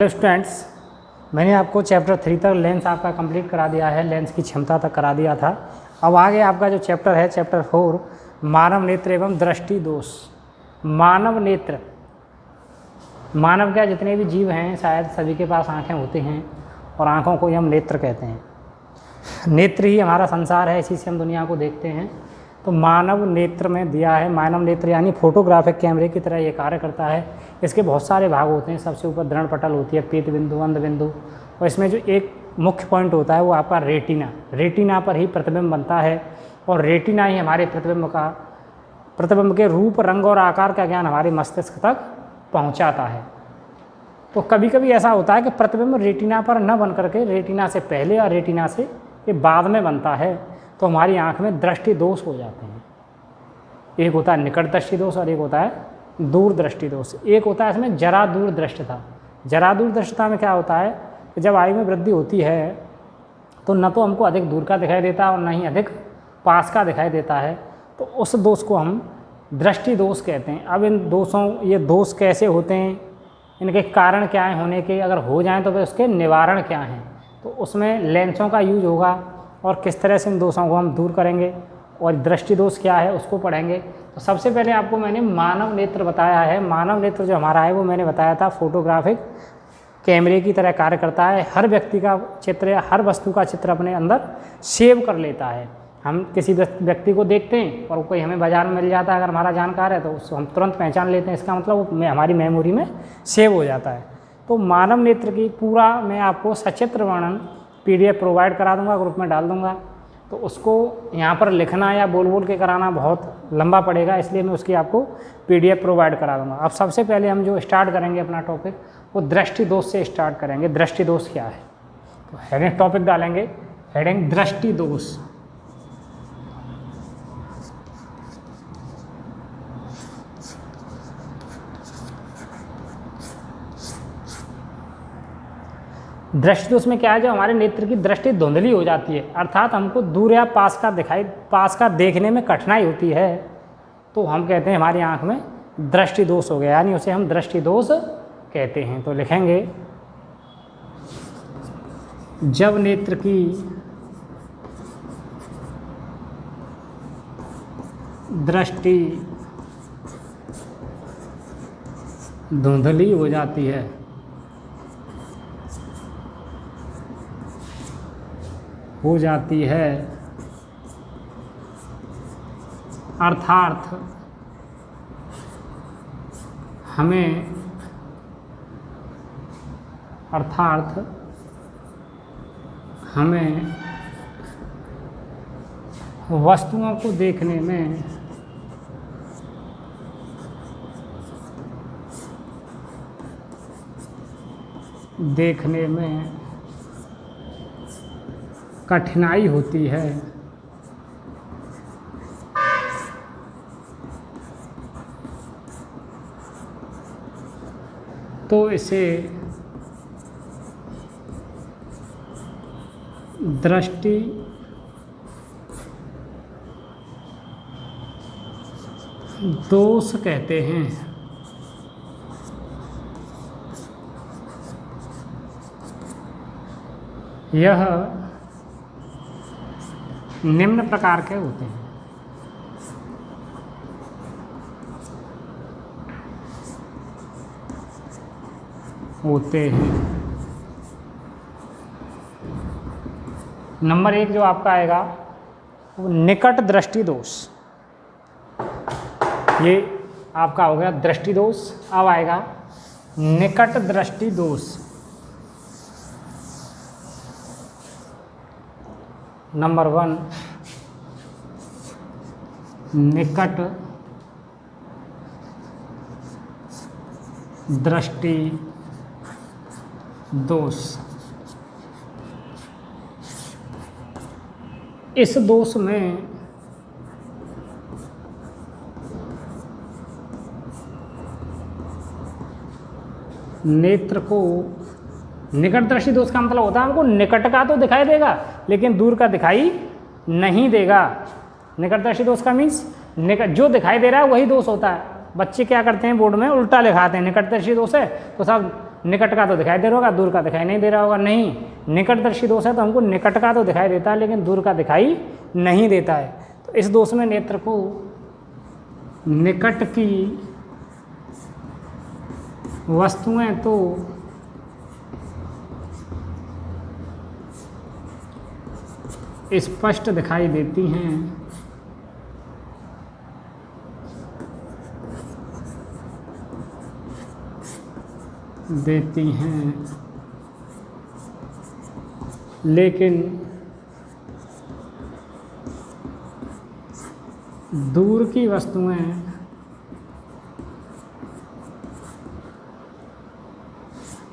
Hello students, मैंने आपको chapter 3 तक लेंस आपका कंप्लीट करा दिया है, लेंस की क्षमता तक करा दिया था। अब आगे आपका जो चैप्टर है चैप्टर 4 मानव नेत्र एवं दृष्टि दोष। मानव नेत्र, मानव क्या जितने भी जीव हैं शायद सभी के पास आँखें होती हैं और आँखों को ही हम नेत्र कहते हैं। नेत्र ही हमारा संसार है, इसी से हम दुनिया को देखते हैं। तो मानव नेत्र में दिया है, मानव नेत्र यानी फोटोग्राफिक कैमरे की तरह ये कार्य करता है। इसके बहुत सारे भाग होते हैं। सबसे ऊपर दृढ़ पटल होती है, पीत बिंदु, अंध बिंदु, और इसमें जो एक मुख्य पॉइंट होता है वो आपका रेटिना। रेटिना पर ही प्रतिबिंब बनता है और रेटिना ही हमारे प्रतिबिंब के रूप, रंग और आकार का ज्ञान हमारे मस्तिष्क तक पहुंचाता है। तो कभी कभी ऐसा होता है कि प्रतिबिंब रेटिना पर न बन करके रेटिना से पहले या रेटिना से के बाद में बनता है, तो हमारी आँख में दृष्टि दोष हो जाते हैं। एक होता है निकट दृष्टि दोष और एक होता है दूर दृष्टि दोष। एक होता है इसमें जरा दूर दृष्टता। जरा दूर दृष्टता में क्या होता है कि जब आयु में वृद्धि होती है तो न तो हमको अधिक दूर का दिखाई देता है और न ही अधिक पास का दिखाई देता है, तो उस दोष को हम दृष्टि दोष कहते हैं। अब इन दोषों, ये दोष कैसे होते हैं, इनके कारण क्या हैं होने के, अगर हो जाएं तो फिर उसके निवारण क्या हैं, तो उसमें लेंसों का यूज होगा और किस तरह से इन दोषों को हम दूर करेंगे और दृष्टि दोष क्या है उसको पढ़ेंगे। तो सबसे पहले आपको मैंने मानव नेत्र बताया है। मानव नेत्र जो हमारा है वो मैंने बताया था फोटोग्राफिक कैमरे की तरह कार्य करता है। हर व्यक्ति का चित्र या हर वस्तु का चित्र अपने अंदर सेव कर लेता है। हम किसी व्यक्ति को देखते हैं और कोई हमें बाजार में मिल जाता है, अगर हमारा जानकार है तो उसको हम तुरंत पहचान लेते हैं। इसका मतलब वो हमारी मेमोरी में सेव हो जाता है। तो मानव नेत्र की पूरा मैं आपको सचित्र वर्णन PDF प्रोवाइड करा दूंगा, ग्रुप में डाल दूंगा। तो उसको यहाँ पर लिखना या बोल बोल के कराना बहुत लंबा पड़ेगा, इसलिए मैं उसकी आपको PDF प्रोवाइड करा दूंगा। अब सबसे पहले हम जो स्टार्ट करेंगे अपना टॉपिक वो दृष्टि दोष से स्टार्ट करेंगे। दृष्टि दोष क्या है, तो हेडिंग टॉपिक डालेंगे, हेडिंग दृष्टि दोष। दृष्टि दोष में क्या है, जब हमारे नेत्र की दृष्टि धुंधली हो जाती है, अर्थात हमको दूर या पास का देखने में कठिनाई होती है, तो हम कहते हैं हमारी आंख में दृष्टि दोष हो गया, यानी उसे हम दृष्टि दोष कहते हैं। तो लिखेंगे जब नेत्र की दृष्टि धुंधली हो जाती है, अर्थात हमें वस्तुओं को देखने में कठिनाई होती है। तो इसे दृष्टि दोष कहते हैं। यह निम्न प्रकार के होते हैं। नंबर 1 जो आपका आएगा वो निकट दृष्टि दोष। ये आपका हो गया दृष्टि दोष। अब आएगा निकट दृष्टि दोष। नंबर 1 निकट दृष्टि दोष। इस दोष में नेत्र को, निकट दृष्टि दोष का मतलब होता है हमको निकट का तो दिखाई देगा लेकिन दूर का दिखाई नहीं देगा। निकट दृष्टि दोष का मीन्स निकट जो दिखाई दे रहा है वही दोष होता है। बच्चे क्या करते हैं बोर्ड में उल्टा लिखाते हैं, निकट दृष्टि दोष है तो सब निकट का तो दिखाई दे रहा होगा, दूर का दिखाई नहीं दे रहा होगा। नहीं, निकट दृष्टि दोष है तो हमको निकट का तो दिखाई देता है लेकिन दूर का दिखाई नहीं देता है। तो इस दोष में नेत्र को निकट की वस्तुएं तो स्पष्ट दिखाई देती हैं, लेकिन दूर की वस्तुएं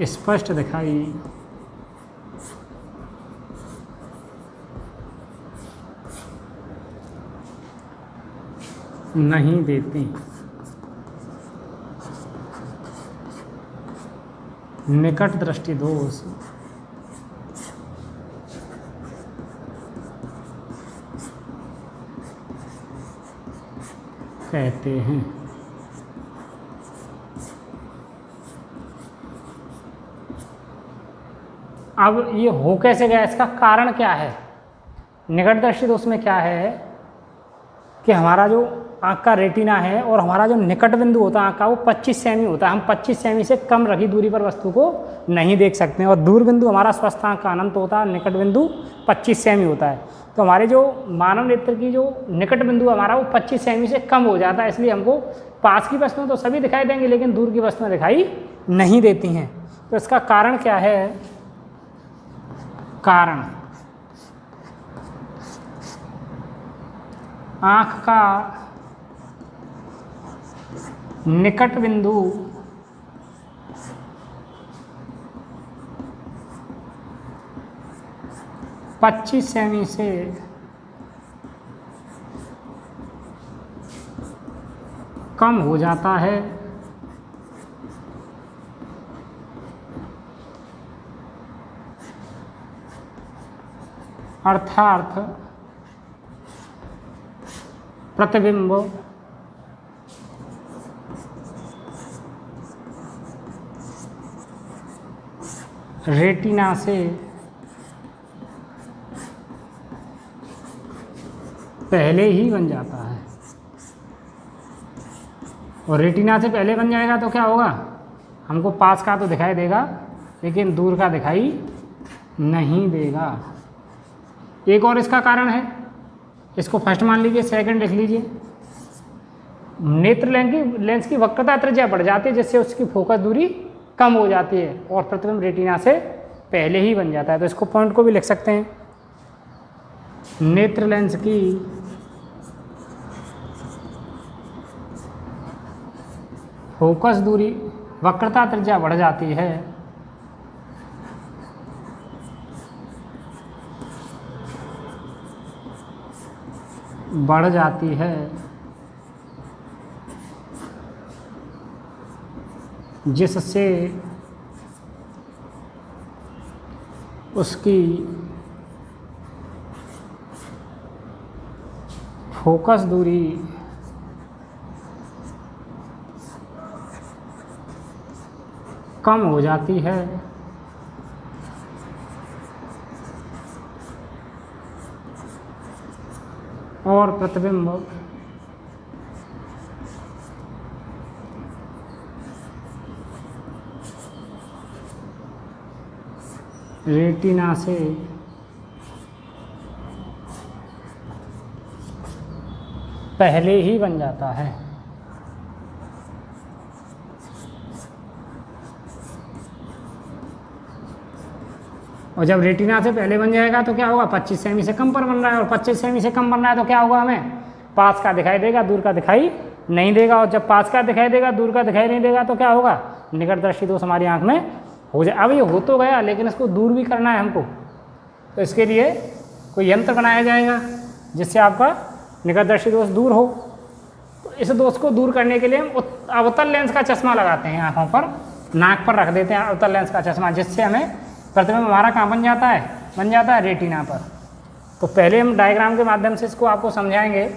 स्पष्ट दिखाई नहीं देती। निकट दृष्टि दोष कहते हैं। अब ये हो कैसे गया, इसका कारण क्या है? निकट दृष्टि दोष में क्या है कि हमारा जो आँख का रेटिना है और हमारा जो निकट बिंदु होता है आँख का वो 25 सेमी होता है। हम 25 सेमी से कम रखी दूरी पर वस्तु को नहीं देख सकते हैं। और दूर बिंदु हमारा स्वस्थ आँख का अनंत होता है, निकट बिंदु 25 सेमी होता है। तो हमारे जो मानव नेत्र की जो निकट बिंदु हमारा वो 25 सेमी से कम हो जाता है, इसलिए हमको पास की वस्तुएं तो सभी दिखाई देंगी लेकिन दूर की वस्तुएं दिखाई नहीं देती हैं। तो इसका कारण क्या है? कारण आँख का निकट बिंदु पच्चीस सेमी से कम हो जाता है, अर्थात प्रतिबिंब रेटिना से पहले ही बन जाता है। और रेटिना से पहले बन जाएगा तो क्या होगा? हमको पास का तो दिखाई देगा लेकिन दूर का दिखाई नहीं देगा। एक और इसका कारण है, इसको फर्स्ट मान लीजिए, सेकंड लिख लीजिए। नेत्र लेंस की वक्रता त्रिज्या बढ़ जाती है जिससे उसकी फोकस दूरी कम हो जाती है और प्रतिबिंब रेटिना से पहले ही बन जाता है। तो इसको पॉइंट को भी लिख सकते हैं, नेत्र लेंस की फोकस दूरी वक्रता त्रिज्या बढ़ जाती है जिससे उसकी फोकस दूरी कम हो जाती है और प्रतिबिंब रेटिना से पहले ही बन जाता है। और जब रेटिना से पहले बन जाएगा तो क्या होगा? 25 सेमी से कम पर बन रहा है और 25 सेमी से कम बन रहा है तो क्या होगा? हमें पास का दिखाई देगा, दूर का दिखाई नहीं देगा। और जब पास का दिखाई देगा, दूर का दिखाई नहीं देगा तो क्या होगा? निकट दृष्टि दोष हमारी आंख में हो जाए। अब ये हो तो गया लेकिन इसको दूर भी करना है हमको, तो इसके लिए कोई यंत्र बनाया जाएगा जिससे आपका निकट दृष्टि दोष दूर हो। तो इस दोष को दूर करने के लिए हम अवतल लेंस का चश्मा लगाते हैं, आँखों पर, नाक पर रख देते हैं अवतल लेंस का चश्मा, जिससे हमें प्रतिबिंब हमारा कहाँ बन जाता है रेटिना पर। तो पहले हम डायग्राम के माध्यम से इसको आपको समझाएंगे।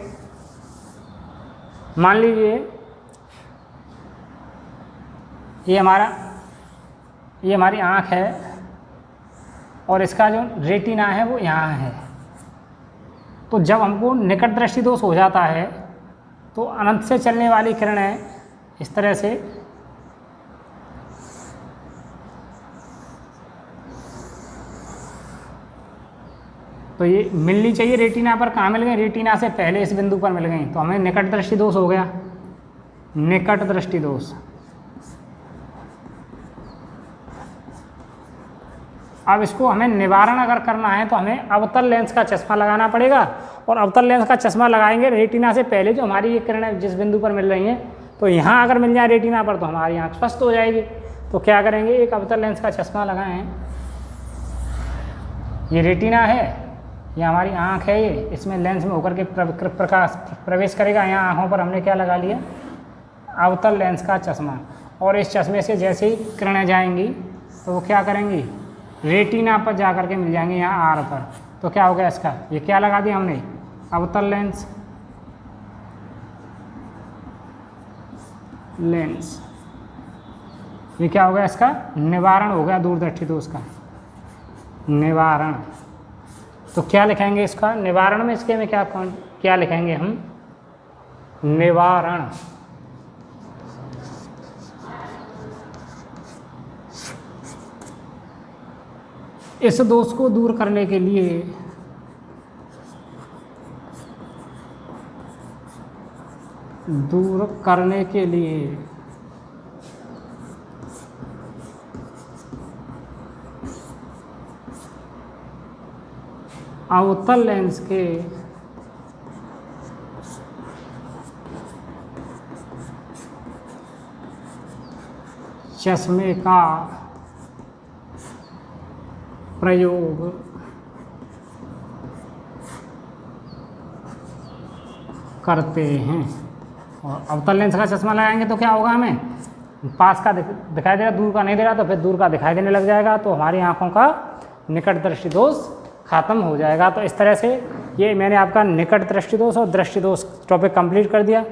मान लीजिए ये हमारा ये हमारी आँख है और इसका जो रेटिना है वो यहाँ है। तो जब हमको निकट दृष्टि दोष हो जाता है तो अनंत से चलने वाली किरणें इस तरह से तो ये मिलनी चाहिए रेटिना पर, कहाँ मिल गई? रेटिना से पहले इस बिंदु पर मिल गई, तो हमें निकट दृष्टि दोष हो गया, निकट दृष्टि दोष। अब इसको हमें निवारण अगर करना है तो हमें अवतल लेंस का चश्मा लगाना पड़ेगा, और अवतल लेंस का चश्मा लगाएंगे रेटिना से पहले जो हमारी ये किरणें जिस बिंदु पर मिल रही हैं, तो यहाँ अगर मिल जाए रेटिना पर तो हमारी आँख स्वस्थ हो जाएगी। तो क्या करेंगे, एक अवतल लेंस का चश्मा लगाएं, ये रेटिना है, ये हमारी आँख है, ये इसमें लेंस में होकर के प्रकाश प्रवेश करेगा। यहाँ आँखों पर हमने क्या लगा लिया, अवतल लेंस का चश्मा, और इस चश्मे से जैसे ही किरणें जाएंगी तो वो क्या करेंगी, रेटिना पर जा कर के मिल जाएंगे यहाँ आर पर। तो क्या हो गया इसका, ये क्या लगा दिया हमने, अवतल लेंस, लेंस, ये क्या हो गया इसका, निवारण हो गया दूरदृष्टि दोष का, निवारण। तो क्या लिखेंगे इसका निवारण में, इसके में क्या लिखेंगे हम, निवारण। इस दोष को दूर करने के लिए अवतल लेंस के चश्मे का प्रयोग करते हैं। और अवतल लेंस का चश्मा लगाएंगे तो क्या होगा, हमें पास का दिखाई दे रहा, दूर का नहीं दे रहा, तो फिर दूर का दिखाई देने लग जाएगा, तो हमारी आँखों का निकट दृष्टि दोष खत्म हो जाएगा। तो इस तरह से ये मैंने आपका निकट दृष्टि दोष और दृष्टि दोष टॉपिक कंप्लीट कर दिया।